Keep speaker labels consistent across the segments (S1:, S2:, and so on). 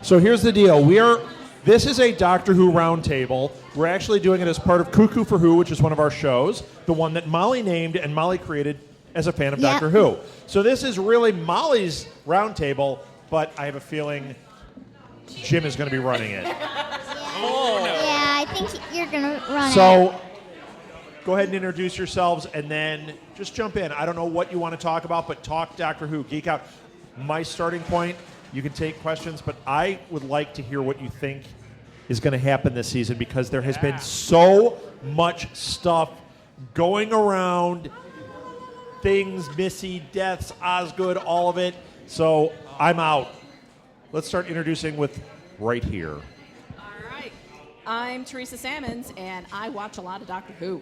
S1: So here's the deal. This is a Doctor Who Roundtable. We're actually doing it as part of Cuckoo for Who, which is one of our shows, the one that Molly named and Molly created as a fan of Doctor Who. So this is really Molly's Roundtable, but I have a feeling Jim is going to be running it.
S2: Yeah, I think you're going to run it.
S1: So go ahead and introduce yourselves and then just jump in. I don't know what you want to talk about, but talk Doctor Who. Geek out. My starting point, you can take questions, but I would like to hear what you think is going to happen this season because there has been so much stuff going around. Things, Missy, deaths, Osgood, all of it. So I'm out. Let's start introducing with right here.
S3: All right. I'm Teresa Sammons, and I watch a lot of Doctor Who.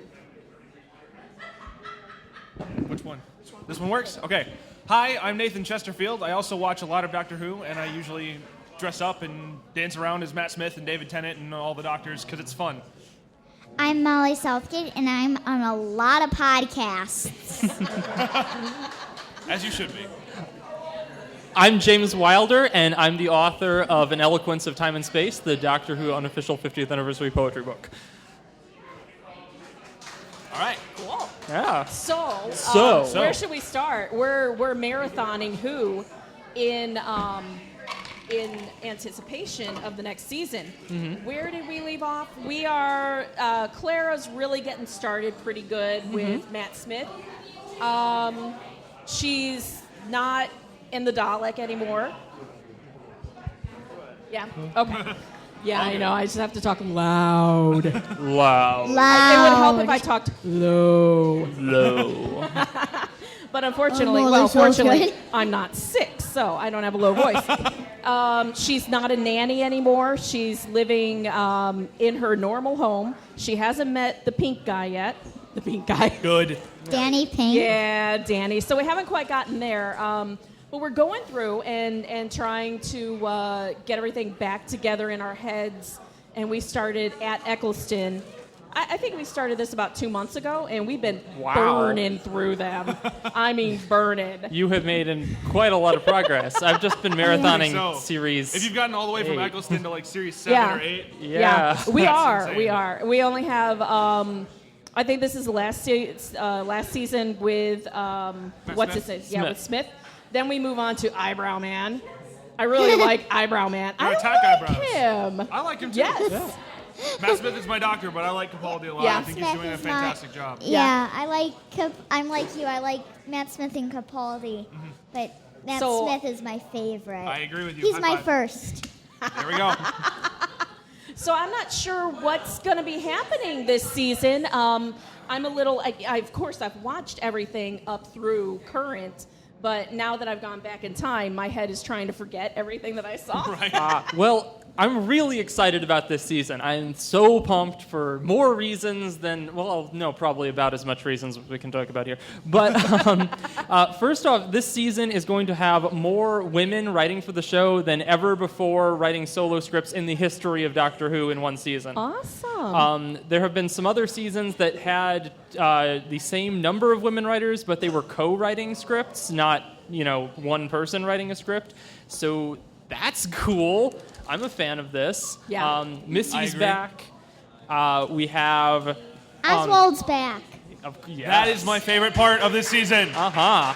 S4: Which one? This one works? Okay. Hi, I'm Nathan Chesterfield. I also watch a lot of Doctor Who, and I usually dress up and dance around as Matt Smith and David Tennant and all the doctors because it's fun.
S2: I'm Molly Southgate, and I'm on a lot of podcasts.
S4: As you should be.
S5: I'm James Wilder, and I'm the author of An Eloquence of Time and Space, the Doctor Who unofficial 50th anniversary poetry book.
S4: All right.
S3: Cool.
S5: Yeah.
S3: So where should we start? We're marathoning Who in anticipation of the next season. Mm-hmm. Where did we leave off? We are Clara's really getting started pretty good with Matt Smith. She's not in the Dalek anymore. Yeah. Okay. Yeah, I know. I just have to talk loud.
S5: Loud.
S3: It would help if I talked low.
S5: Low.
S3: But unfortunately, fortunately, I'm not sick, so I don't have a low voice. She's not a nanny anymore. She's living in her normal home. She hasn't met the pink guy yet. The pink guy.
S4: Good.
S2: Danny Pink.
S3: Yeah, Danny. So we haven't quite gotten there. But we're going through and trying to get everything back together in our heads. And we started at Eccleston. I think we started this about 2 months ago, and we've been burning through them. I mean, burning.
S5: You have made quite a lot of progress. I've just been marathoning series.
S4: If you've gotten all the way from Eccleston to like series 7 or 8.
S5: Yeah.
S3: We are.
S4: Insane.
S3: We are. We only have, I think this is the last season with, what's his name? Yeah, with Smith. Then we move on to Eyebrow Man. I really like Eyebrow Man. I
S4: attack
S3: like
S4: eyebrows.
S3: him.
S4: I like him too.
S3: Yes.
S4: Yeah. Matt Smith is my doctor, but I like Capaldi a lot.
S3: Yeah.
S4: I think he's doing a fantastic job.
S2: Yeah, I'm like you. I like Matt Smith and Capaldi, but Matt Smith is my favorite.
S4: I agree with you.
S2: He's my first.
S4: There we go.
S3: So I'm not sure what's going to be happening this season. I'm a little. Of course, I've watched everything up through current. But now that I've gone back in time, my head is trying to forget everything that I saw.
S4: Right.
S5: Well, I'm really excited about this season. I'm so pumped for more reasons than, well, no, probably about as much reasons as we can talk about here. But first off, this season is going to have more women writing for the show than ever before writing solo scripts in the history of Doctor Who in one season.
S3: Awesome.
S5: There have been some other seasons that had the same number of women writers, but they were co-writing scripts, not, one person writing a script. So that's cool. I'm a fan of this.
S3: Yeah.
S5: Missy's back. We have...
S2: Oswald's back.
S5: Yes.
S4: That is my favorite part of this season.
S5: Uh-huh.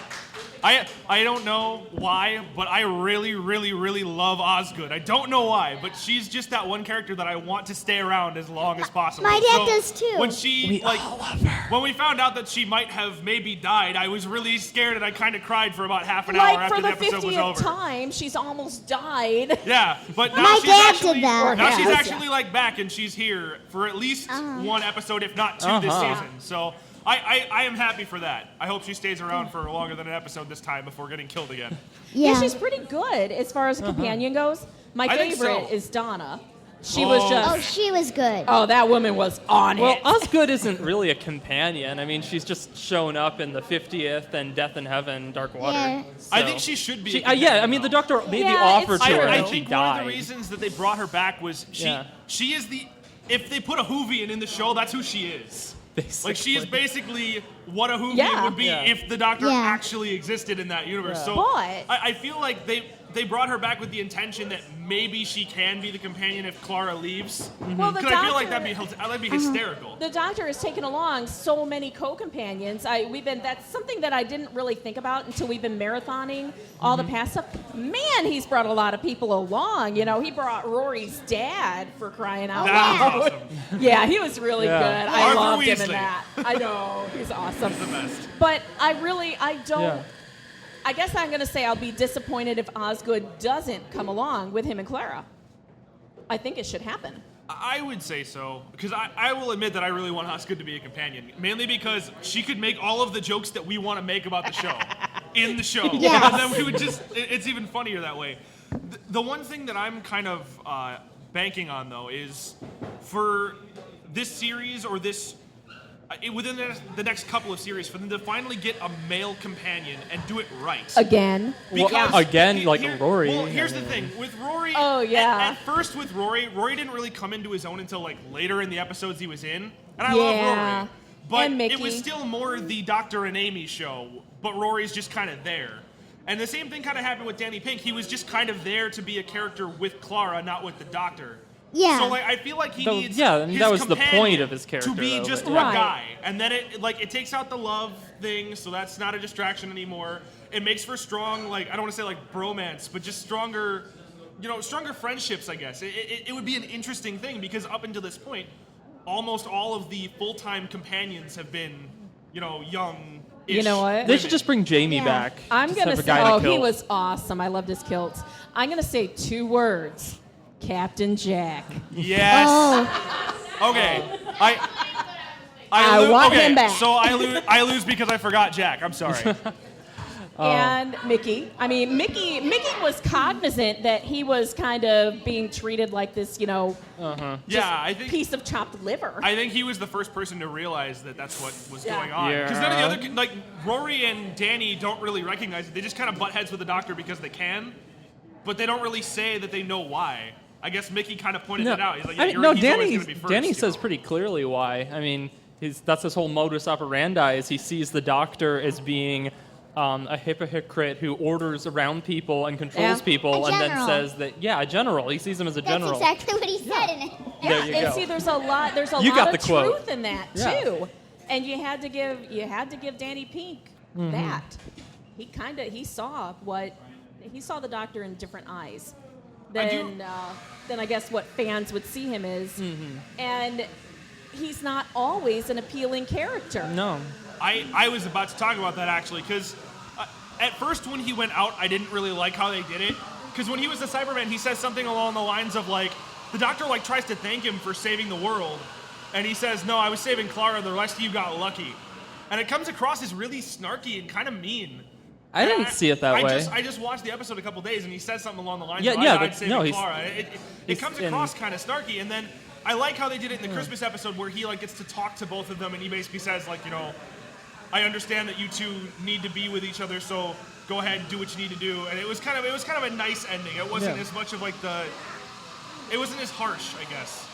S4: I don't know why, but I really, really, really love Osgood. I don't know why, but she's just that one character that I want to stay around as long as possible.
S2: My dad does too.
S4: When she, all love her. When we found out that she might have maybe died, I was really scared and I kind of cried for about half an hour after the episode was over.
S3: For the 50th time, she's almost died.
S4: Yeah, but now
S2: My
S4: she's
S2: dad
S4: actually
S2: did that.
S4: now she's actually like back and she's here for at least one episode, if not two, this season. So. I am happy for that. I hope she stays around for longer than an episode this time before getting killed again.
S3: Yeah, she's pretty good as far as a companion goes. My favorite is Donna. She was
S2: she was good.
S3: Oh, that woman was on it.
S5: Well, Osgood isn't really a companion. I mean, she's just shown up in the 50th and Death in Heaven, Dark Water.
S2: Yeah.
S5: So.
S4: I think she should be.
S5: Yeah, I mean, the Doctor made the offer to her
S4: I
S5: and she
S4: think
S5: died.
S4: one of the reasons that they brought her back was she is the. If they put a Whovian in the show, that's who she is.
S5: Basically.
S4: Like, she is basically what a Whovian would be if the Doctor actually existed in that universe. So
S3: but
S4: I feel like they they brought her back with the intention that maybe she can be the companion if Clara leaves.
S3: Well, the
S4: Because I feel like
S3: doctor-
S4: that'd be hysterical.
S3: The Doctor has taken along so many co-companions. That's something that I didn't really think about until we've been marathoning all the past stuff. Man, he's brought a lot of people along. You know, he brought Rory's dad, for crying out
S4: That
S3: loud.
S4: was awesome.
S3: Yeah, he was really
S5: Yeah.
S3: good. I
S4: Arthur
S3: loved him in
S4: Weasley.
S3: that. I know, he's awesome.
S4: The best.
S3: But I don't.
S5: Yeah.
S3: I guess I'm going to say I'll be disappointed if Osgood doesn't come along with him and Clara. I think it should happen.
S4: I would say so, because I will admit that I really want Osgood to be a companion, mainly because she could make all of the jokes that we want to make about the show in the show,
S2: Yes.
S4: and then we would it's even funnier that way. The one thing that I'm kind of banking on, though, is for this series or this within the next couple of series, for them to finally get a male companion and do it right.
S3: Again.
S4: Because
S5: again, like Rory.
S4: Well, here's the thing with Rory.
S3: Oh, yeah.
S4: At first, with Rory didn't really come into his own until like later in the episodes he was in, and I love Rory, but
S3: And Mickey.
S4: it was still more the Doctor and Amy show. But Rory's just kind of there, and the same thing kind of happened with Danny Pink. He was just kind of there to be a character with Clara, not with the Doctor.
S2: Yeah.
S4: So like, I feel like he
S5: Though,
S4: needs.
S5: yeah, and
S4: his
S5: that was the
S4: companion
S5: point of his character,
S4: to be
S5: though,
S4: just
S5: but
S4: a
S5: yeah.
S3: Right.
S4: guy, and then it takes out the love thing, so that's not a distraction anymore. It makes for strong, like I don't want to say like bromance, but just stronger, stronger friendships. I guess it would be an interesting thing because up until this point, almost all of the full-time companions have been, young.
S3: You know what?
S5: They should just bring Jamie
S2: Yeah.
S5: back.
S3: I'm
S5: Just
S3: going to
S5: have a
S3: say,
S5: guy in a
S3: he
S5: kilt.
S3: was awesome. I loved his kilt. I'm going to say 2 words. Captain Jack.
S4: Yes.
S2: Oh,
S4: Okay.
S3: I
S4: lose.
S3: want
S4: Okay,
S3: him back.
S4: so I lose because I forgot Jack. I'm sorry.
S3: And Mickey. I mean, Mickey
S4: was
S3: cognizant that he was kind of being treated like this,
S4: Yeah, I think
S3: piece of chopped liver.
S4: I think he was the first person to realize that that's what was
S3: Yeah.
S4: going on.
S5: Yeah.
S4: Because none of the other, like Rory and Danny, don't really recognize it. They just kind of butt heads with the Doctor because they can, but they don't really say that they know why. I guess Mickey kind of pointed it out. He's like, yeah, he's always gonna be first,
S5: Danny
S4: you
S5: says
S4: know?
S5: pretty clearly why. I mean, that's his whole modus operandi is he sees the Doctor as being a hypocrite who orders around people and controls
S3: Yeah.
S5: people,
S2: A
S5: and then
S2: general.
S5: says that a general. He sees him as a
S2: that's
S5: general.
S2: exactly what he said in it.
S5: There you
S3: and
S5: go.
S3: see, there's a lot
S5: You got
S3: of
S5: the quote.
S3: truth in that
S5: Yeah.
S3: too. And you had to give Danny Pink
S5: Mm-hmm.
S3: that. He saw the Doctor in different eyes than I guess what fans would see him as.
S5: Mm-hmm.
S3: And he's not always an appealing character.
S5: No.
S4: I was about to talk about that actually, because at first when he went out, I didn't really like how they did it. Because when he was the Cyberman, he says something along the lines of like, the Doctor like tries to thank him for saving the world, and he says, "No, I was saving Clara. The rest of you got lucky," and it comes across as really snarky and kind of mean.
S5: I didn't see it that way.
S4: I just watched the episode a couple days, and he says something along the lines
S5: Yeah,
S4: of,
S5: yeah,
S4: "I died
S5: but
S4: saving
S5: no, he's-
S4: Clara." It comes
S5: in-
S4: across kind of snarky, and then I like how they did it in the Christmas episode where he like gets to talk to both of them, and he basically says like, I understand that you two need to be with each other, so go ahead and do what you need to do. And it was kind of a nice ending. It wasn't
S5: Yeah.
S4: as much of like it wasn't as harsh, I guess.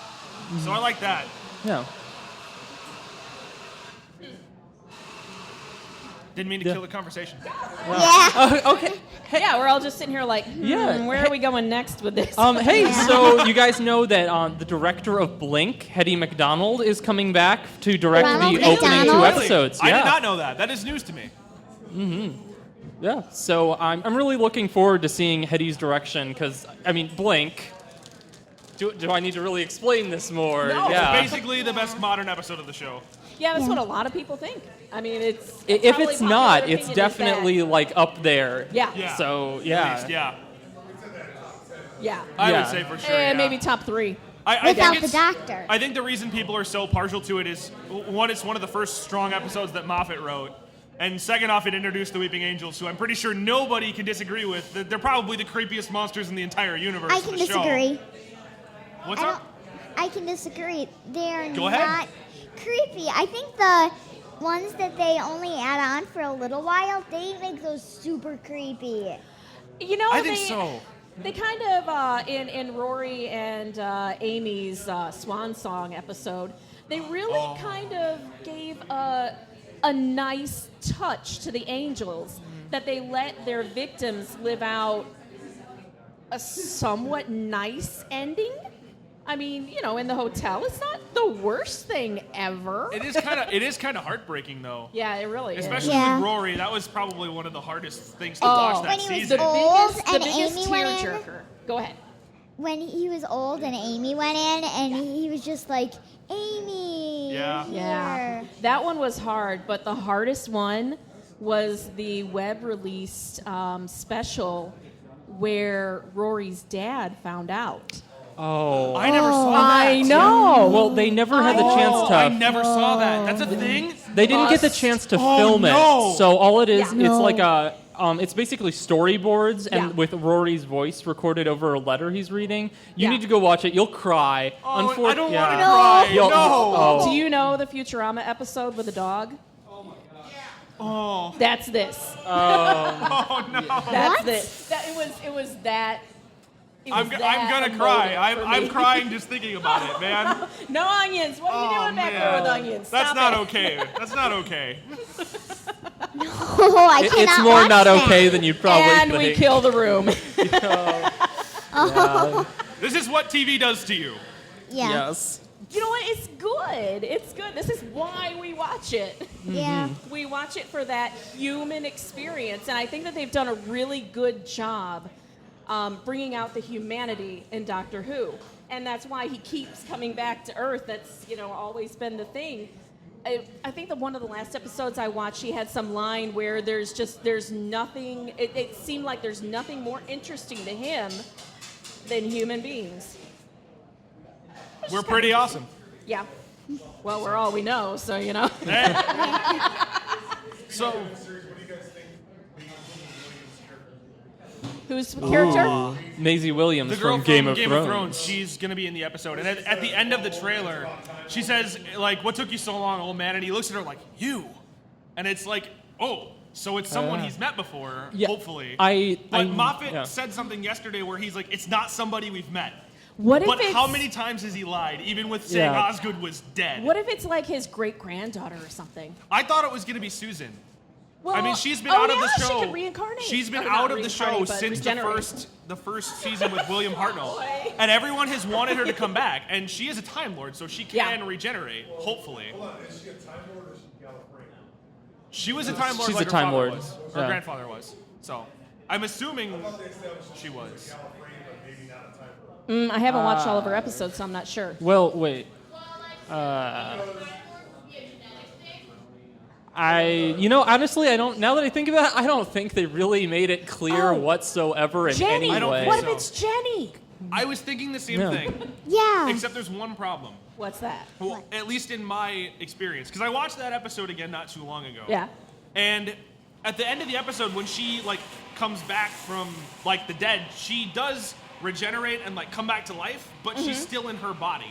S4: So I like that.
S5: No.
S4: Didn't mean to kill the conversation.
S2: Yeah.
S5: Okay.
S3: Yeah, we're all just sitting here like,
S5: Yeah.
S3: where are we going next with this?
S5: Hey, so you guys know that the director of Blink, Hetty MacDonald, is coming back to direct
S2: Ronald
S5: the opening
S2: McDonald?
S5: 2
S2: Really?
S5: episodes.
S4: I
S5: Yeah.
S4: did not know that. That is news to me.
S5: Yeah, so I'm really looking forward to seeing Hetty's direction because, I mean, Blink. Do I need to really explain this more?
S4: No,
S5: Yeah.
S4: basically the best modern episode of the show.
S3: Yeah, that's what a lot of people think. I mean, it's
S5: If
S3: probably
S5: it's not,
S3: popular
S5: it's
S3: opinion is that-
S5: definitely like up there.
S3: Yeah.
S4: Yeah.
S5: So
S4: At
S5: yeah.
S4: least, yeah.
S3: Yeah.
S4: I
S5: Yeah.
S4: would say for sure.
S3: Eh,
S4: yeah.
S3: maybe top 3.
S4: I
S2: Without
S4: think
S2: the
S4: it's-
S2: Doctor.
S4: I think the reason people are so partial to it is, one, it's one of the first strong episodes that Moffat wrote. And second off, it introduced the Weeping Angels, who I'm pretty sure nobody can disagree with. They're probably the creepiest monsters in the entire universe.
S2: I
S4: of
S2: can
S4: the show.
S2: disagree.
S4: What's
S2: I
S4: up?
S2: can disagree. They're
S4: Go ahead.
S2: not creepy. I think the ones that they only add on for a little while, they make those super creepy.
S3: You know,
S4: I think so.
S3: They kind of, in Rory and Amy's Swan Song episode, they really kind of gave a nice touch to the angels that they let their victims live out a somewhat nice ending. I mean, in the hotel, it's not the worst thing ever.
S4: It is kind of heartbreaking though.
S3: Yeah, it really is.
S4: Especially
S2: Yeah.
S4: with Rory, that was probably one of the hardest things to watch that
S2: When he was
S4: season.
S2: old
S3: the
S2: and
S3: biggest
S2: Amy went in.
S3: tearjerker. Go ahead.
S2: When he was old and Amy went in, and he was just like, Amy.
S4: Yeah.
S3: Yeah, that one was hard, but the hardest one was the web-released special where Rory's dad found out.
S5: Oh.
S4: I never saw that.
S3: I know.
S5: Well, they never had the chance
S4: I
S5: to.
S4: never saw that. That's a thing?
S5: They didn't get the chance to film
S4: no.
S5: it. So all it is,
S3: Yeah.
S5: it's like a. It's basically storyboards and
S3: Yeah.
S5: with Rory's voice recorded over a letter he's reading. You
S3: Yeah.
S5: need to go watch it. You'll cry.
S4: I don't want to
S5: Yeah.
S4: cry.
S5: You'll-
S4: No.
S5: oh.
S3: Do you know the Futurama episode with the dog?
S4: Oh.
S3: That's this.
S4: Oh no.
S3: That's
S2: What?
S3: this. It was that. It was
S4: I'm
S3: that
S4: gonna cry.
S3: emotive for
S4: I'm
S3: me.
S4: crying just thinking about it, man.
S3: No onions. What are you doing back there with onions?
S4: That's
S3: Stop
S4: not
S3: it.
S4: okay. That's not okay.
S2: Oh, I cannot
S5: It's more
S2: watch
S5: not
S2: that.
S5: okay than you'd probably
S3: And
S5: think.
S3: we kill the room.
S4: This is what TV does to you.
S2: Yeah.
S5: Yes.
S3: You know what? It's good. It's good. This is why we watch it.
S2: Yeah.
S3: We watch it for that human experience, and I think that they've done a really good job bringing out the humanity in Doctor Who, and that's why he keeps coming back to Earth. That's always been the thing. I think that one of the last episodes I watched, he had some line where there's nothing. It seemed like there's nothing more interesting to him than human beings.
S4: We're pretty awesome.
S3: Yeah. Well, we're all we know, so
S4: So,
S3: Who's the character?
S5: Maisie Williams
S4: the girl
S5: from Game of Thrones.
S4: she's going to be in the episode. And at the end of the trailer, she says, like, what took you so long, old man? And he looks at her like, you. And it's like, oh, so it's someone he's met before,
S5: Yeah.
S4: hopefully.
S5: I
S4: But Moffat
S5: yeah.
S4: said something yesterday where he's like, it's not somebody we've met.
S3: What if
S4: But
S3: it's,
S4: how many times has he lied, even with saying
S5: Yeah.
S4: Osgood was dead?
S3: What if it's like his great granddaughter or something?
S4: I thought it was going to be Susan.
S3: Well,
S4: I mean, she's been
S3: oh,
S4: out of
S3: yeah,
S4: the show.
S3: She could reincarnate.
S4: She's been
S3: Or not
S4: out of the show
S3: reincarnate, but
S4: since
S3: regenerate.
S4: the first season with William Hartnell, and everyone has wanted her to come back. And she is a Time Lord, so she can
S3: Yeah.
S4: regenerate. Hopefully,
S1: Hold on, is she a Time Lord or is she Gallifreyan?
S4: she was a Time Lord.
S5: She's
S4: like
S5: a
S4: her
S5: Time
S4: father
S5: Lord.
S4: was, her
S5: Yeah.
S4: grandfather was. So, I'm assuming she was.
S3: I haven't watched all of her episodes, so I'm not sure.
S5: Well, wait. Honestly, I don't. Now that I think about it, I don't think they really made it clear
S3: Oh.
S5: whatsoever in
S3: Jenny.
S5: any
S4: I don't
S5: way.
S4: think
S3: What if
S4: so.
S3: it's Jenny?
S4: I was thinking the same
S5: Yeah.
S4: thing,
S2: Yeah.
S4: except there's one problem.
S3: What's that?
S4: Well, at least in my experience, because I watched that episode again not too long ago.
S3: Yeah.
S4: And at the end of the episode, when she comes back from the dead, she does regenerate and come back to life, but she's still in her body.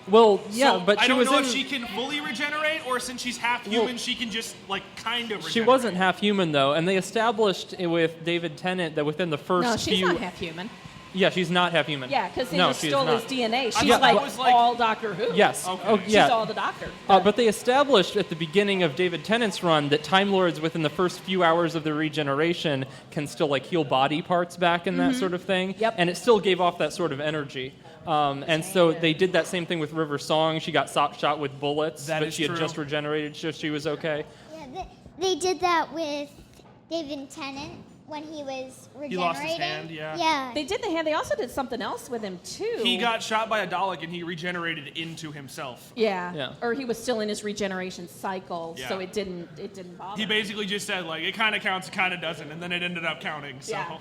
S5: Well, yeah,
S4: So
S5: but
S4: I
S5: she
S4: don't
S5: was
S4: know
S5: in.
S4: if she can fully regenerate, or since she's half human, she can just kind of. Regenerate.
S5: She wasn't half human though, and they established it with David Tennant that within the first
S3: No, she's
S5: few.
S3: not half human.
S5: Yeah, she's not half human.
S3: Yeah, because they
S5: no,
S3: just
S5: she's
S3: stole
S5: not.
S3: his DNA. She's
S4: thought
S3: like,
S4: that was like-
S3: all Doctor Who.
S5: Yes.
S4: Okay.
S5: Oh,
S3: She's
S5: yeah.
S3: all the Doctor.
S5: But they established at the beginning of David Tennant's run that Time Lords within the first few hours of their regeneration can still heal body parts back and that sort of thing.
S3: Yep.
S5: And it still gave off that sort of energy. And so they did that same thing with River Song. She got shot with bullets,
S4: That
S5: but
S4: is
S5: she had
S4: true.
S5: just regenerated, so she was okay.
S2: Yeah, they did that with David Tennant when he was regenerating.
S4: He lost his hand, yeah.
S2: Yeah.
S3: They did the hand. They also did something else with him, too.
S4: He got shot by a Dalek and he regenerated into himself.
S3: Yeah.
S5: Yeah.
S3: Or he was still in his regeneration cycle, so
S4: Yeah.
S3: it didn't bother
S4: He
S3: him.
S4: basically just said it kind of counts, it kind of doesn't, and then it ended up counting. So,
S3: Yeah.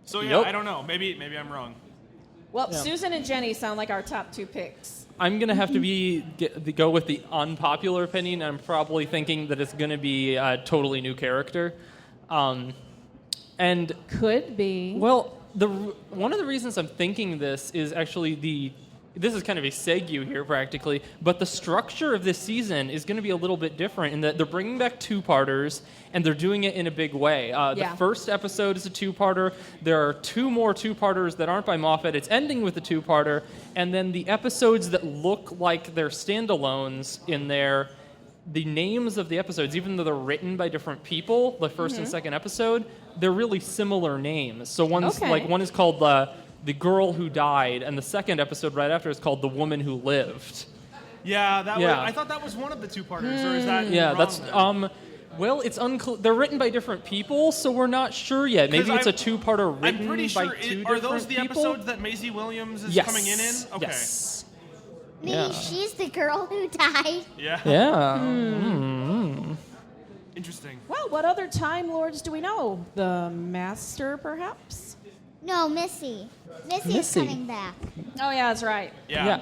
S4: so yeah,
S5: Yep.
S4: I don't know. Maybe I'm wrong.
S3: Well,
S5: Yeah.
S3: Susan and Jenny sound like our top two picks.
S5: I'm going to have to go with the unpopular opinion. I'm probably thinking that it's going to be a totally new character. And
S3: Could be.
S5: well, one of the reasons I'm thinking this is actually this is kind of a segue here practically, but the structure of this season is going to be a little bit different in that they're bringing back two-parters and they're doing it in a big way.
S3: Yeah.
S5: The first episode is a two-parter. There are two more two-parters that aren't by Moffat. It's ending with a two-parter. And then the episodes that look like they're standalones in there the names of the episodes, even though they're written by different people, the first and second episode, they're really similar names. So one's like one is called the girl who died, and the second episode right after is called the woman who lived.
S4: Yeah, I thought that was one of the two-parters, or is that wrong
S5: that's
S4: then?
S5: well, it's unclear. They're written by different people, so we're not sure yet. Maybe it's a two-parter written
S4: I'm pretty
S5: by
S4: sure.
S5: two
S4: Are
S5: different
S4: those the
S5: people?
S4: episodes that Maisie Williams is
S5: Yes.
S4: coming in? Okay.
S5: Yes.
S2: Maybe she's the girl who died.
S4: Yeah.
S5: Yeah.
S4: Interesting.
S3: Well, what other Time Lords do we know? The Master, perhaps?
S2: No, Missy. Missy is
S5: Missy.
S2: coming back.
S3: Oh, yeah, that's right.
S4: Yeah.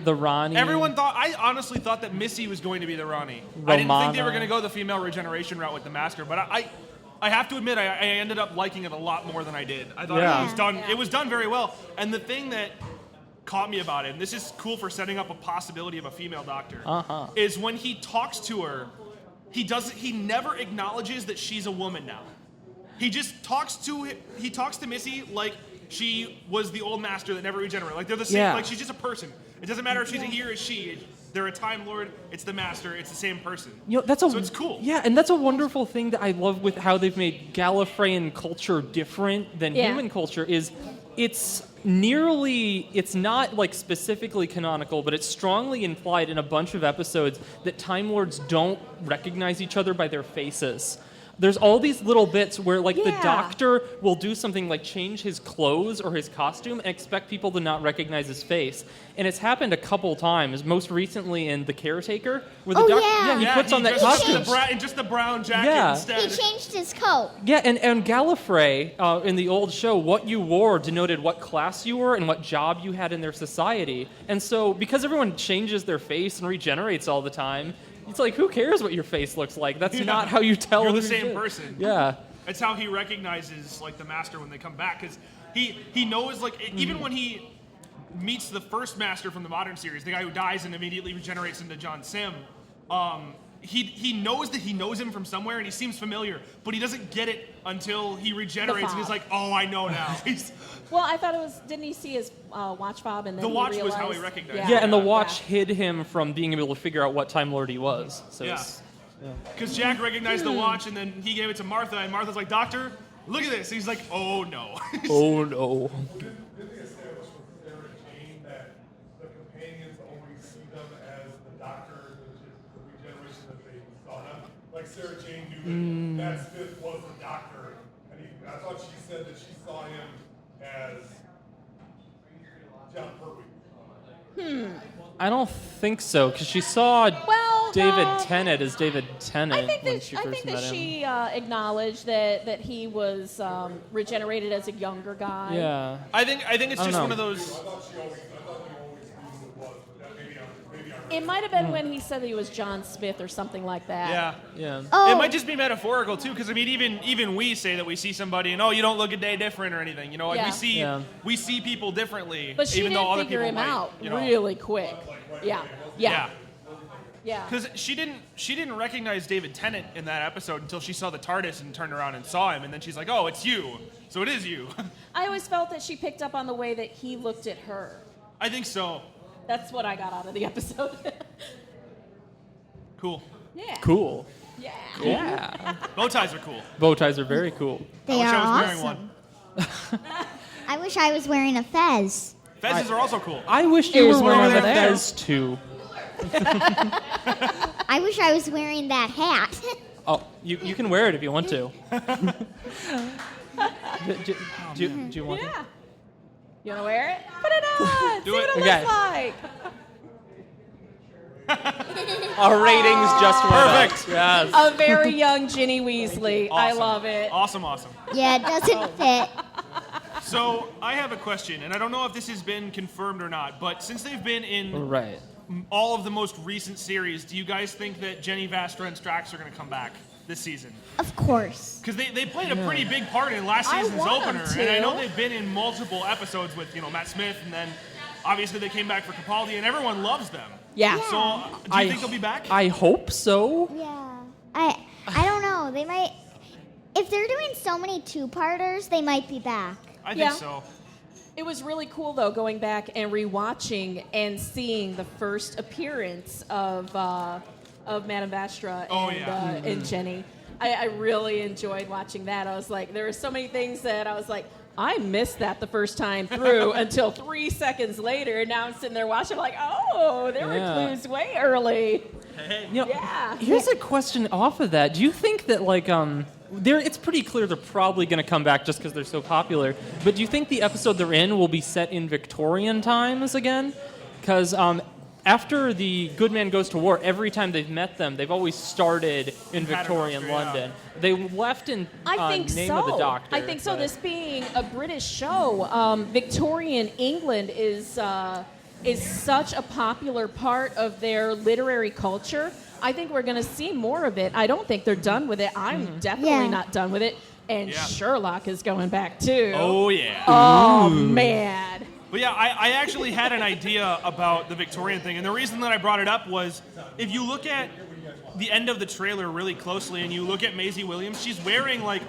S5: The Ronnie.
S4: I honestly thought that Missy was going to be the Ronnie. I didn't think they were going to go the female regeneration route with the Master, but I have to admit I ended up liking it a lot more than I did. I thought it was done very well. And the thing that caught me about it, and this is cool for setting up a possibility of a female doctor, is when he talks to her, he never acknowledges that she's a woman now. He just talks to Missy like she was the old Master that never regenerated. Like they're the same.
S5: Yeah.
S4: Like she's just a person. It doesn't matter if she's a he or a she. They're a Time Lord. It's the Master. It's the same person.
S5: So
S4: it's cool.
S5: Yeah, and that's a wonderful thing that I love with how they've made Gallifreyan culture different than human culture. It's not like specifically canonical, but it's strongly implied in a bunch of episodes that Time Lords don't recognize each other by their faces. There's all these little bits where, like, the Doctor will do something like change his clothes or his costume and expect people to not recognize his face. And it's happened a couple times, most recently in The Caretaker, where the Doctor he puts on that costume.
S4: Just the brown jacket instead.
S2: He changed his coat.
S5: Yeah, and Gallifrey, in the old show, what you wore denoted what class you were and what job you had in their society. And so, because everyone changes their face and regenerates all the time, it's like, who cares what your face looks like? That's not how you tell.
S4: You're the
S5: who
S4: same
S5: did.
S4: person.
S5: Yeah.
S4: It's how he recognizes like the Master when they come back, because he knows, like, even when he meets the first Master from the modern series, the guy who dies and immediately regenerates into John Sim. He knows that he knows him from somewhere, and he seems familiar, but he doesn't get it until he regenerates, and he's like, "Oh, I know now."
S3: Well, I thought it was. Didn't he see his watch fob and then
S4: The
S3: he
S4: watch was
S3: realized,
S4: how he recognized
S5: Yeah, and the watch hid him from being able to figure out what Time Lord he was. So
S4: Because Jack recognized the watch, and then he gave it to Martha, and Martha's like, "Doctor, look at this." And he's like, "Oh no."
S5: Oh no.
S6: Did they establish with Sarah Jane that the companions always see them as the Doctor, the regeneration that they saw them? Like Sarah Jane knew that Matt Smith was the Doctor, and I thought she said that she saw him as John Pertwee.
S5: I don't think so, because she saw David Tennant as David Tennant
S3: I think
S5: when
S3: that
S5: she first met him.
S3: she acknowledged that he was regenerated as a younger guy.
S5: Yeah.
S4: I think it's just
S5: know.
S4: one of those.
S6: I thought you always knew who it was, but that maybe I'm
S3: It might have been when he said that he was John Smith or something like that.
S4: Yeah.
S5: Yeah.
S2: Oh,
S4: It might just be metaphorical too, because I mean, even we say that we see somebody and you don't look a day different or anything. You know, like
S3: Yeah.
S4: we see people differently.
S3: But she
S4: even
S3: did
S4: though other
S3: figure
S4: people
S3: him
S4: might,
S3: out
S4: you know.
S3: really quick. Yeah.
S4: Because she didn't recognize David Tennant in that episode until she saw the TARDIS and turned around and saw him, and then she's like, "Oh, it's you." So it is you.
S3: I always felt that she picked up on the way that he looked at her.
S4: I think so.
S3: That's what I got out of the episode.
S4: Cool.
S3: Yeah.
S5: Cool.
S3: Yeah.
S5: Yeah.
S4: Bow ties are cool.
S5: Bow ties are very cool.
S2: they
S4: I wish
S2: are
S4: I was
S2: awesome.
S4: wearing one.
S2: I wish I was wearing a fez.
S4: Fezzes are also cool.
S5: I wish you
S3: Here's
S5: were
S3: one
S5: wearing
S3: over
S5: a
S3: there.
S5: fez too.
S2: I wish I was wearing that hat.
S5: Oh, you can wear it if you want to. Do you want to?
S3: Yeah. You want to wear it? Put it on.
S4: Do
S3: See
S4: it.
S3: what it
S5: Okay.
S3: looks like.
S5: Our ratings just went up.
S4: Perfect.
S5: Yes.
S3: A very young Ginny Weasley. I
S4: Awesome.
S3: love it.
S4: Awesome.
S2: Yeah, it doesn't fit.
S4: So I have a question, and I don't know if this has been confirmed or not, but since they've been in
S5: Right.
S4: all of the most recent series, do you guys think that Jenny, Vastra, and Strax are going to come back this season?
S2: Of course.
S4: Because they played a pretty big part in last
S3: I
S4: season's
S3: want them
S4: opener,
S3: to.
S4: and I know they've been in multiple episodes with Matt Smith, and then obviously they came back for Capaldi, and everyone loves them.
S3: Yeah.
S2: Yeah.
S4: So do you think they'll be back?
S5: I hope so.
S2: Yeah. I don't know. They might. If they're doing so many two-parters, they might be back.
S4: I think
S3: Yeah.
S4: so.
S3: It was really cool, though, going back and rewatching and seeing the first appearance of Madame Vastra
S4: Oh,
S3: and,
S4: yeah.
S3: and Jenny. I really enjoyed watching that. I was like, there were so many things that I was like, I missed that the first time through until 3 seconds later. And now I'm sitting there watching, like, oh, there were clues way early.
S5: You know,
S3: Yeah.
S5: Here's a question off of that. Do you think that it's pretty clear they're probably going to come back just because they're so popular. But do you think the episode they're in will be set in Victorian times again? Because after the Good Man Goes to War, every time they've met them, they've always started in Victorian
S4: Paternoster,
S5: London. They left in
S3: I think
S5: Name
S3: so.
S5: of the Doctor.
S3: I think so.
S5: but-
S3: This being a British show, Victorian England is such a popular part of their literary culture. I think we're going to see more of it. I don't think they're done with it. I'm definitely
S2: Yeah.
S3: not done with it. And
S4: Yeah.
S3: Sherlock is going back too.
S4: Oh, yeah.
S3: Oh, man.
S4: But yeah, I actually had an idea about the Victorian thing, and the reason that I brought it up was if you look at the end of the trailer really closely, and you look at Maisie Williams, she's wearing like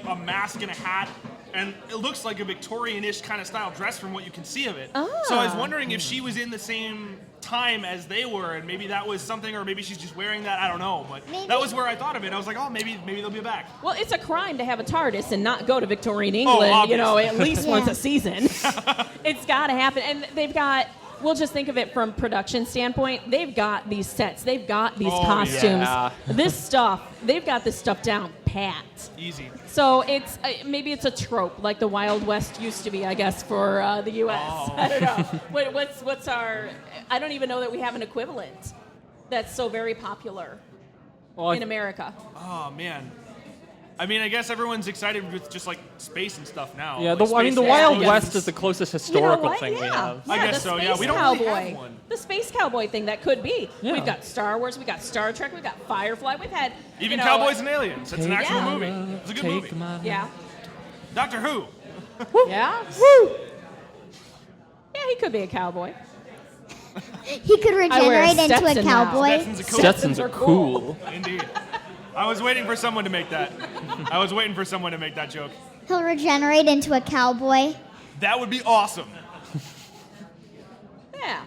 S4: a mask and a hat, and it looks like a Victorian-ish kind of style dress from what you can see of it. So I was wondering if she was in the same time as they were, and maybe that was something, or maybe she's just wearing that. I don't know, but
S2: Maybe.
S4: that was where I thought of it. I was like, oh, maybe they'll be back.
S3: Well, it's a crime to have a TARDIS and not go to Victorian England,
S4: obviously.
S3: at least
S2: Yeah.
S3: once a season. It's got to happen. And they've got, we'll just think of it from production standpoint, they've got these sets, they've got these
S4: Oh,
S3: costumes.
S5: yeah.
S3: This stuff, they've got this stuff down pat.
S4: Easy.
S3: So it's maybe it's a trope like the Wild West used to be, I guess, for the U.S.
S4: Oh.
S3: I don't know. What's our? I don't even know that we have an equivalent that's so very popular
S5: Well,
S3: in America.
S4: Oh, man. I mean, I guess everyone's excited with just like space and stuff now.
S5: Yeah,
S4: Like,
S5: the
S4: space
S5: Wild
S4: aliens.
S5: West is the closest historical
S3: what?
S5: thing we have.
S4: I guess
S3: the
S4: so,
S3: Space
S4: yeah. We don't really
S3: Cowboy.
S4: have one.
S3: The space cowboy thing that could be.
S5: Yeah.
S3: We've got Star Wars, we've got Star Trek, we've got Firefly, we've had
S4: Even Cowboys and Aliens. It's an actual
S3: Yeah.
S4: movie. It's a good movie.
S3: Yeah.
S4: Doctor Who.
S3: Yeah. Woo. Yeah, he could be a cowboy.
S2: He could
S3: I wear a
S2: regenerate into a
S3: Stetson now.
S2: cowboy.
S4: Stetson's a cool.
S5: Stetsons are cool.
S4: Indeed. I was waiting for someone to make that. I was waiting for someone to make that joke.
S2: He'll regenerate into a cowboy.
S4: That would be awesome.
S3: Yeah.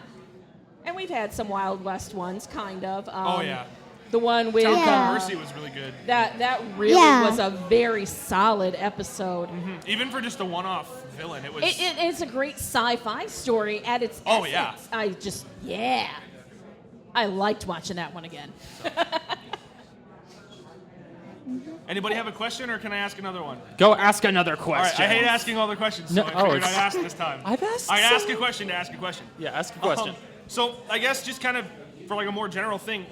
S3: And we've had some Wild West ones, kind of.
S4: Oh, yeah.
S3: The one with
S4: Town
S2: Yeah.
S4: Called Mercy was really good.
S3: that really
S2: Yeah.
S3: was a very solid episode.
S4: Even for just a one-off villain, it was.
S3: It's a great sci-fi story at its
S4: Oh,
S3: essence.
S4: yeah.
S3: I liked watching that one again.
S4: Anybody have a question, or can I ask another one?
S5: Go ask another
S4: All right,
S5: question.
S4: I hate asking all the questions, so
S5: No,
S4: I
S5: oh,
S4: figured
S5: it's-
S4: I'd ask this time.
S5: I've asked
S4: I
S5: so
S4: ask a question to ask a question.
S5: Yeah, ask a question.
S4: So I guess just kind of for like a more general thing,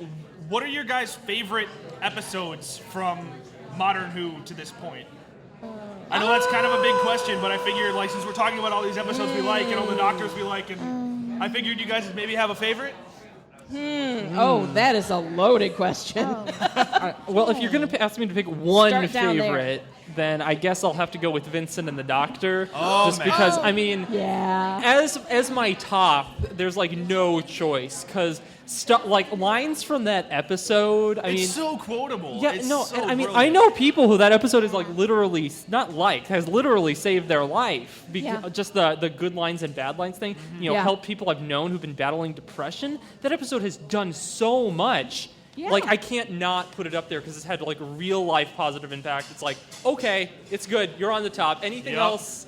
S4: what are your guys' favorite episodes from Modern Who to this point? I know that's kind of a big question, but I figured like since we're talking about all these episodes we like and all the Doctors we like, and I figured you guys would maybe have a favorite.
S3: Oh, that is a loaded question.
S5: Well, if you're going to ask me to pick one
S3: Start down there.
S5: favorite, then I guess I'll have to go with Vincent and the Doctor.
S4: Oh,
S5: just
S4: man.
S5: because, I mean,
S3: Yeah.
S5: as my top, there's like no choice because like lines from that episode. I
S4: It's
S5: mean,
S4: so quotable.
S5: yeah,
S4: It's
S5: no,
S4: so
S5: I mean,
S4: brilliant.
S5: I know people who that episode is like literally not liked, has literally saved their life because
S3: Yeah.
S5: just the good lines and bad lines thing. You know,
S3: Yeah.
S5: help people I've known who've been battling depression. That episode has done so much.
S3: Yeah.
S5: Like I can't not put it up there because it's had like real life positive impact. It's like okay, it's good. You're on the top. Anything
S4: Yep.
S5: else,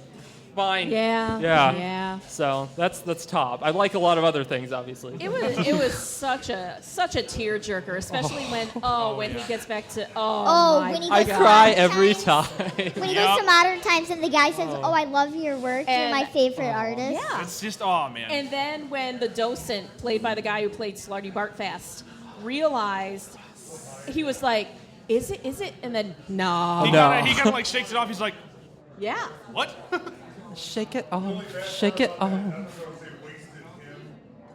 S5: fine.
S3: Yeah.
S5: Yeah.
S3: Yeah.
S5: So that's top. I like a lot of other things, obviously.
S3: It was such a tearjerker, especially when he gets back to
S2: Oh,
S3: my
S2: when he
S5: I
S2: gets
S5: cry
S2: Modern
S5: every
S2: Times.
S5: time.
S2: When he
S4: Yep.
S2: goes to Modern Times and the guy says, "Oh, I love your work. You're
S3: And-
S2: my favorite artist."
S3: Yeah.
S4: It's just oh man.
S3: And then when the docent, played by the guy who played Slarty Bartfast, realized, he was like, "Is it?" And then no.
S4: he
S5: No.
S4: kind of like shakes it off. He's like,
S3: Yeah.
S4: what?
S5: Shake it off. Shake it off.
S6: Episodes they wasted him,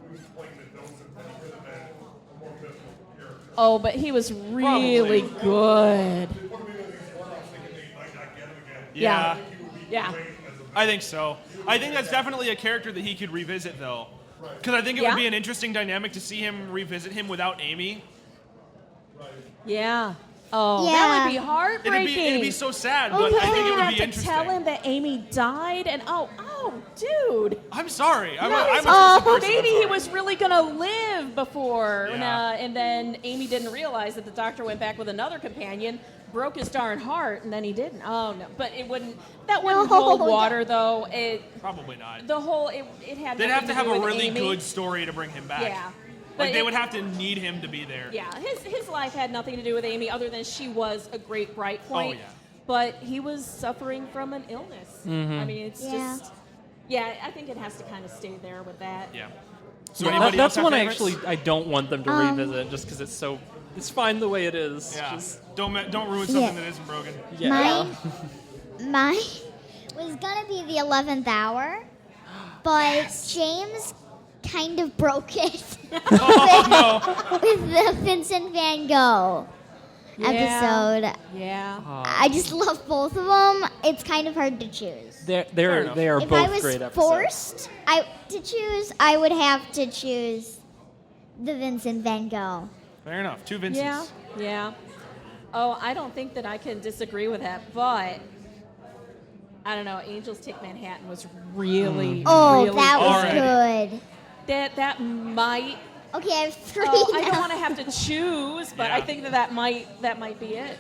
S6: who's playing the docent, that he could have been a more pivotal character.
S3: Oh, but he was really good.
S6: They put him into these one-offs thinking they might not get him again.
S3: Yeah.
S6: He would be
S3: Yeah.
S6: great as a
S4: I think so. I think that's definitely a character that he could revisit, though. Because I think it
S3: Yeah.
S4: would be an interesting dynamic to see him revisit him without Amy.
S3: Yeah. Oh, that
S2: Yeah.
S3: would be heartbreaking.
S4: It'd be so sad,
S3: Oh,
S4: but
S3: yeah.
S4: I think it would
S3: have
S4: be
S3: to
S4: interesting.
S3: tell him that Amy died, and Oh, dude.
S4: I'm sorry. I'm
S3: No,
S4: a
S3: he's-
S4: twisted person.
S3: maybe
S4: I'm
S3: he
S4: sorry.
S3: was really going to live before.
S4: Yeah.
S3: And then Amy didn't realize that the doctor went back with another companion, broke his darn heart, and then he didn't. Oh, no. But that wouldn't hold water, though.
S4: Probably not.
S3: It had
S4: They'd have to have
S3: do
S4: a
S3: with
S4: really
S3: Amy.
S4: good story to bring him back.
S3: Yeah.
S4: Like
S3: But
S4: they would have to need him to be there.
S3: Yeah, his life had nothing to do with Amy other than she was a great bright point.
S4: Oh, yeah.
S3: But he was suffering from an illness. I mean, it's just... Yeah, I think it has to kind of stay there with that.
S4: Yeah. So
S5: Yeah,
S4: anybody
S5: that's
S4: else have
S5: one
S4: favorites?
S5: I don't want them to revisit just because it's fine the way it is.
S4: Yeah.
S5: Just-
S4: Don't ruin something
S2: Yeah.
S4: that isn't broken.
S5: yeah.
S2: Mine was gonna be the 11th hour, but James kind of broke it with the Vincent Van Gogh episode.
S3: Yeah.
S2: I just love both of them. It's kind of hard to choose.
S5: They
S4: enough.
S5: are
S2: If
S5: both
S2: I was
S5: great episodes.
S2: forced to choose, I would have to choose the Vincent Van Gogh.
S4: Fair enough. Two Vincents.
S3: Yeah. Yeah. Oh, I don't think that I can disagree with that, but I don't know. Angels Take Manhattan was really,
S2: Oh,
S3: really
S2: that was
S4: Alright.
S2: good.
S3: that might.
S2: Okay, I have three
S3: I don't
S2: now.
S3: want to have to choose, but I
S4: Yeah.
S3: think that might be it.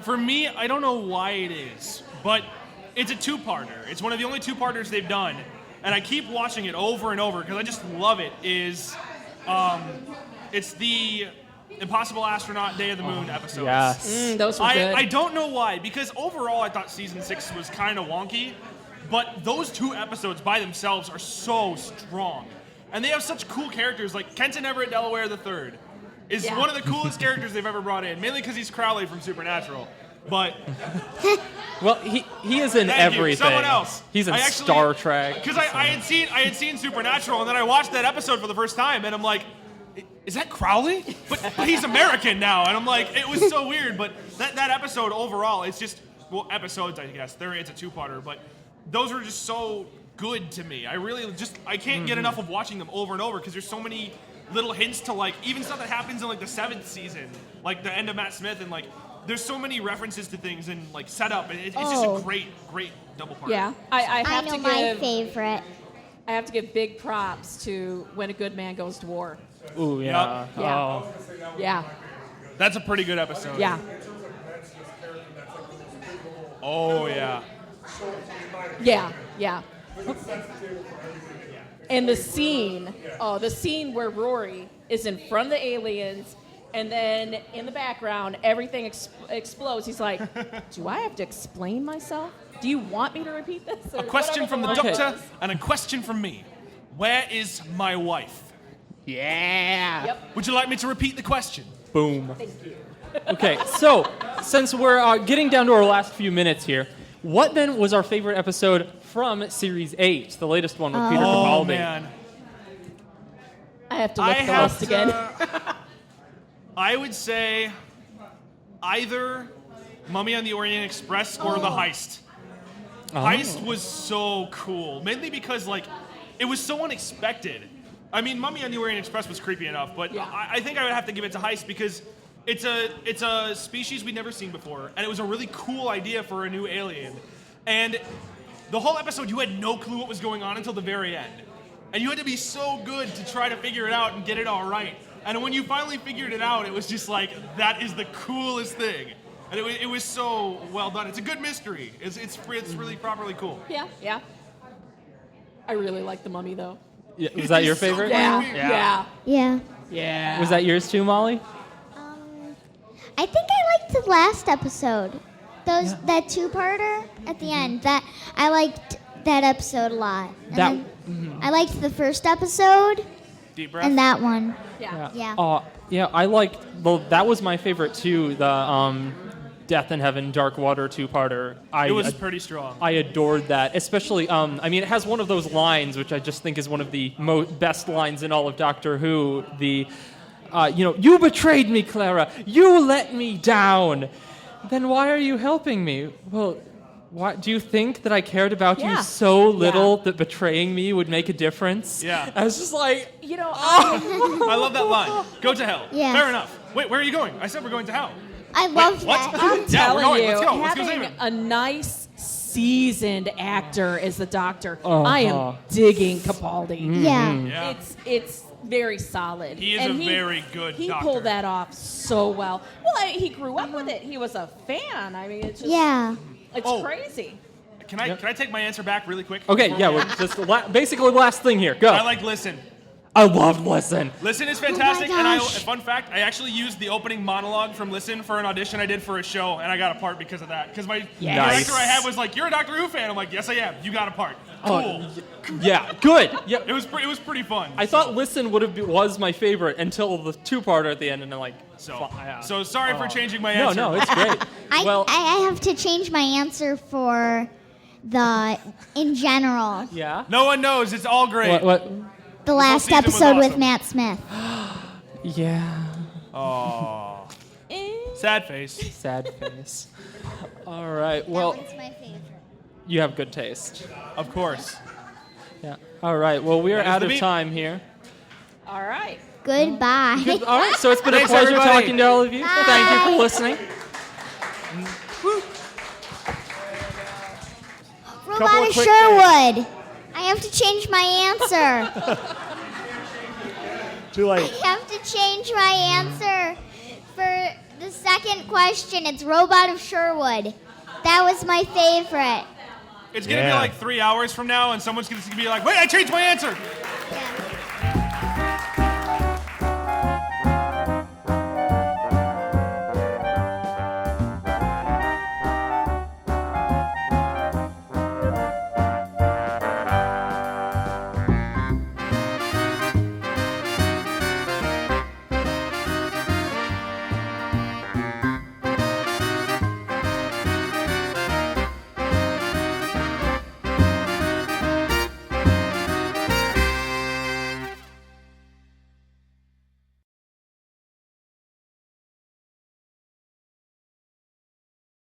S4: For me, I don't know why it is, but it's a two-parter. It's one of the only two-parters they've done, and I keep watching it over and over because I just love it. It's the Impossible Astronaut Day of the Moon episodes.
S5: Yes.
S3: Those were good.
S4: I don't know why, because overall I thought season 6 was kind of wonky, but those two episodes by themselves are so strong. And they have such cool characters, like Kenton Everett Delaware III is
S3: Yeah.
S4: one of the coolest characters they've ever brought in, mainly because he's Crowley from Supernatural. But
S5: Well, he is in
S4: thank you.
S5: everything.
S4: Someone else.
S5: He's in
S4: I actually-
S5: Star Trek.
S4: Because I had seen Supernatural, and then I watched that episode for the first time, and I'm like, is that Crowley? But he's American now, and I'm like, it was so weird. But that episode overall, it's just episodes, I guess. It's a two-parter, but those are just so good to me. I can't get enough of watching them over and over because there's so many little hints to like even stuff that happens in like the 7th season, like the end of Matt Smith, and like there's so many references to things and like setup, and it's just a great double part.
S3: Yeah, I
S2: I
S3: have
S2: know
S3: to
S2: my
S3: give
S2: favorite.
S3: I have to give big props to When a Good Man Goes to War.
S5: Ooh, yeah.
S4: Yep.
S3: Yeah.
S5: Oh.
S3: Yeah,
S4: That's a pretty good episode.
S3: yeah,
S4: Oh yeah.
S3: yeah, yeah. And the scene where Rory is in front of the aliens, and then in the background everything explodes. He's like, "Do I have to explain myself? Do you want me to repeat this?" Or
S4: A question
S3: whatever
S4: from the
S3: line
S4: doctor
S3: was.
S4: and a question from me. Where is my wife?
S5: Yeah.
S3: Yep.
S4: Would you like me to repeat the question?
S5: Boom. Okay, so since we're getting down to our last few minutes here, what then was our favorite episode from Series 8, the latest one with Peter
S4: Oh
S5: Capaldi?
S4: man.
S3: I have to
S4: I
S3: look the
S4: have
S3: list again.
S4: I would say either Mummy on the Orient Express or The Heist. Heist was so cool, mainly because like it was so unexpected. I mean, Mummy on the Orient Express was creepy enough, but
S3: Yeah.
S4: I think I would have to give it to Heist because it's a species we'd never seen before, and it was a really cool idea for a new alien. And the whole episode, you had no clue what was going on until the very end, and you had to be so good to try to figure it out and get it all right. And when you finally figured it out, it was just like that is the coolest thing, and it was so well done. It's a good mystery. It's really properly cool.
S3: Yeah, yeah. I really like the Mummy though.
S5: Yeah, was that your
S4: It's so
S5: favorite?
S3: Yeah,
S4: weird.
S3: yeah,
S2: Yeah.
S3: yeah.
S5: Was that yours too, Molly?
S2: I think I liked the last episode. That two-parter at the end. That I liked that episode a lot. And
S5: That-
S2: then I liked the first episode
S4: Deep breath.
S2: and that one.
S3: Yeah.
S2: Yeah.
S5: Yeah, I liked. Well, that was my favorite too. The Death in Heaven, Dark Water two-parter.
S4: It was pretty strong.
S5: I adored that, especially. I mean, it has one of those lines which I just think is one of the best lines in all of Doctor Who. You betrayed me, Clara. You let me down. Then why are you helping me? Well, why do you think that I cared about
S3: Yeah.
S5: you so little
S3: Yeah.
S5: that betraying me would make a difference?
S4: Yeah.
S5: I was just like,
S3: You know,
S4: I love that line. Go to hell.
S2: Yeah.
S4: Fair enough. Wait, where are you going? I said we're going to hell.
S2: I loved
S4: what?
S2: that.
S3: I'm
S4: Yeah, we're
S3: telling
S4: going.
S3: you,
S4: Let's go. Let's go save
S3: having
S4: him.
S3: a nice seasoned actor as the Doctor. I am digging Capaldi.
S2: Yeah.
S4: Yeah.
S3: It's very solid.
S4: He is
S3: And
S4: a very good
S3: He
S4: Doctor.
S3: pulled that off so well. Well, he grew up with it. He was a fan. I mean, it's just
S2: Yeah.
S3: it's
S4: Oh.
S3: crazy.
S4: Can I take my answer back really quick?
S5: Okay, yeah, we're just basically last thing here. Go.
S4: I like Listen.
S5: I love Listen.
S4: Listen is fantastic, and
S2: gosh.
S4: fun fact, I actually used the opening monologue from Listen for an audition I did for a show, and I got a part because of that. Because my
S5: Nice.
S4: director I had was like, "You're a Doctor Who fan." I'm like, "Yes, I am. You got a part." Cool.
S5: Yeah, good. Yeah.
S4: It was pretty fun.
S5: I thought Listen was my favorite until the two-parter at the end, and I'm like,
S4: so.
S5: yeah.
S4: So sorry for changing my
S5: No,
S4: answer.
S5: no, it's great. Well,
S2: I have to change my answer for the in general.
S5: yeah.
S4: No one knows. It's all great.
S5: What?
S2: The last
S4: season was
S2: episode with
S4: awesome.
S2: Matt Smith.
S5: Yeah.
S4: Oh,
S3: Eh.
S4: sad face.
S5: Sad face. All right. Well,
S2: that one's my favorite.
S5: you have good taste.
S4: Of course.
S5: Yeah. All right. Well, we are
S4: That is
S5: out
S4: the
S5: of
S4: beat.
S5: time here.
S3: All right.
S2: Goodbye.
S5: Good. All right. So it's been a
S4: Thanks,
S5: pleasure
S4: everybody.
S5: talking to all of you. Thank you for listening.
S2: Robot
S1: of
S2: of
S1: quick
S2: Sherwood. I have to change my answer.
S1: Too late.
S2: I have to change my answer for the second question. It's Robot of Sherwood. That was my favorite.
S4: It's gonna be
S1: Yeah.
S4: like 3 hours from now, and someone's gonna be like, "Wait, I changed my answer."